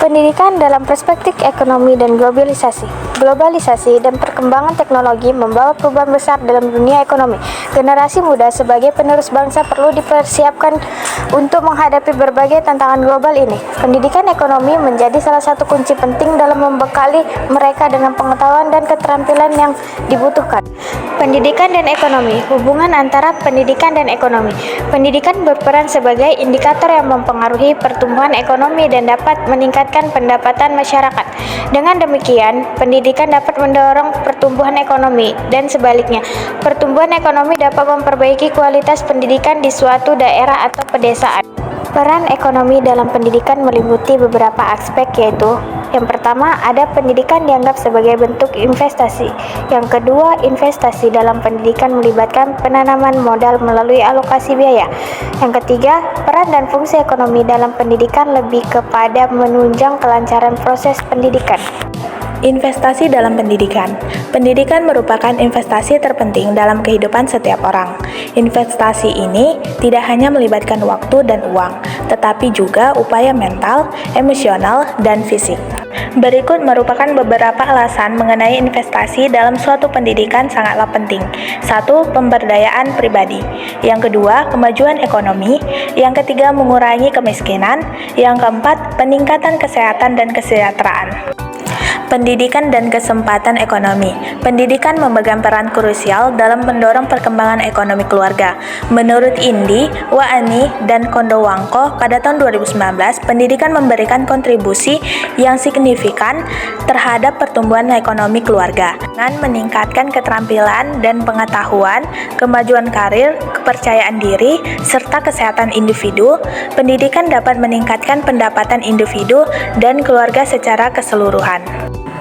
Pendidikan dalam perspektif ekonomi dan globalisasi. Globalisasi dan perkembangan teknologi membawa perubahan besar dalam dunia ekonomi. Generasi muda sebagai penerus bangsa perlu dipersiapkan untuk menghadapi berbagai tantangan global ini. Pendidikan ekonomi menjadi salah satu kunci penting dalam membekali mereka dengan pengetahuan dan keterampilan yang dibutuhkan. Pendidikan dan ekonomi. Hubungan antara pendidikan dan ekonomi. Pendidikan berperan sebagai indikator yang mempengaruhi pertumbuhan ekonomi dan dapat meningkatkan pendapatan masyarakat. Dengan demikian, pendidikan dapat mendorong pertumbuhan ekonomi dan sebaliknya. Pertumbuhan ekonomi dapat memperbaiki kualitas pendidikan di suatu daerah atau pedesaan. Peran ekonomi dalam pendidikan meliputi beberapa aspek, yaitu yang pertama, ada pendidikan dianggap sebagai bentuk investasi. Yang kedua, investasi dalam pendidikan melibatkan penanaman modal melalui alokasi biaya. Yang ketiga, peran dan fungsi ekonomi dalam pendidikan lebih kepada menunjang kelancaran proses pendidikan. Investasi dalam pendidikan. Pendidikan merupakan investasi terpenting dalam kehidupan setiap orang. Investasi ini tidak hanya melibatkan waktu dan uang, tetapi juga upaya mental, emosional, dan fisik. Berikut merupakan beberapa alasan mengenai investasi dalam suatu pendidikan sangatlah penting. 1. Pemberdayaan pribadi. Yang kedua, kemajuan ekonomi. Yang ketiga, mengurangi kemiskinan. Yang keempat, peningkatan kesehatan dan kesejahteraan. Pendidikan dan kesempatan ekonomi. Pendidikan memegang peran krusial dalam mendorong perkembangan ekonomi keluarga. Menurut Indi, Waani, dan Kondowangko, pada tahun 2019, pendidikan memberikan kontribusi yang signifikan terhadap pertumbuhan ekonomi keluarga. Dengan meningkatkan keterampilan dan pengetahuan, kemajuan karir, kepercayaan diri, serta kesehatan individu, pendidikan dapat meningkatkan pendapatan individu dan keluarga secara keseluruhan.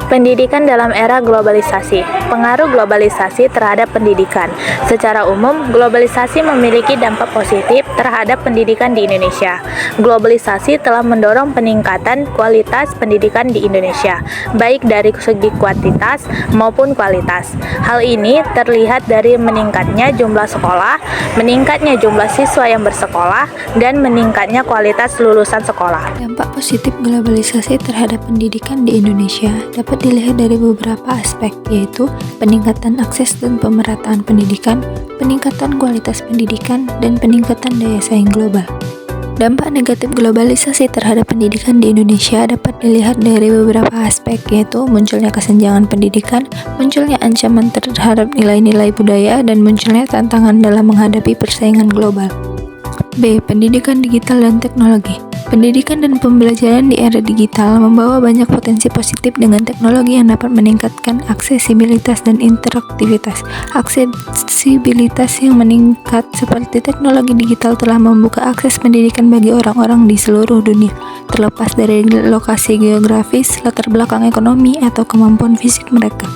Pendidikan dalam era globalisasi. Pengaruh globalisasi terhadap pendidikan. Secara umum, globalisasi memiliki dampak positif terhadap pendidikan di Indonesia. Globalisasi telah mendorong peningkatan kualitas pendidikan di Indonesia, baik dari segi kuantitas maupun kualitas. Hal ini terlihat dari meningkatnya jumlah sekolah, meningkatnya jumlah siswa yang bersekolah, dan meningkatnya kualitas lulusan sekolah. Dampak positif globalisasi terhadap pendidikan di Indonesia dapat dilihat dari beberapa aspek, yaitu peningkatan akses dan pemerataan pendidikan, peningkatan kualitas pendidikan, dan peningkatan daya saing global. Dampak negatif globalisasi terhadap pendidikan di Indonesia dapat dilihat dari beberapa aspek, yaitu munculnya kesenjangan pendidikan, munculnya ancaman terhadap nilai-nilai budaya, dan munculnya tantangan dalam menghadapi persaingan global. B. Pendidikan digital dan teknologi. Pendidikan dan pembelajaran di era digital membawa banyak potensi positif dengan teknologi yang dapat meningkatkan aksesibilitas dan interaktivitas. Aksesibilitas yang meningkat seperti teknologi digital telah membuka akses pendidikan bagi orang-orang di seluruh dunia, terlepas dari lokasi geografis, latar belakang ekonomi, atau kemampuan fisik mereka.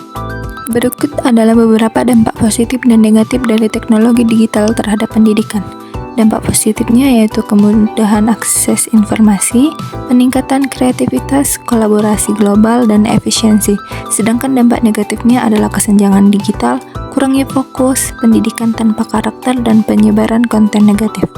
Berikut adalah beberapa dampak positif dan negatif dari teknologi digital terhadap pendidikan. Dampak positifnya yaitu kemudahan akses informasi, peningkatan kreativitas, kolaborasi global, dan efisiensi. Sedangkan dampak negatifnya adalah kesenjangan digital, kurangnya fokus, pendidikan tanpa karakter, dan penyebaran konten negatif.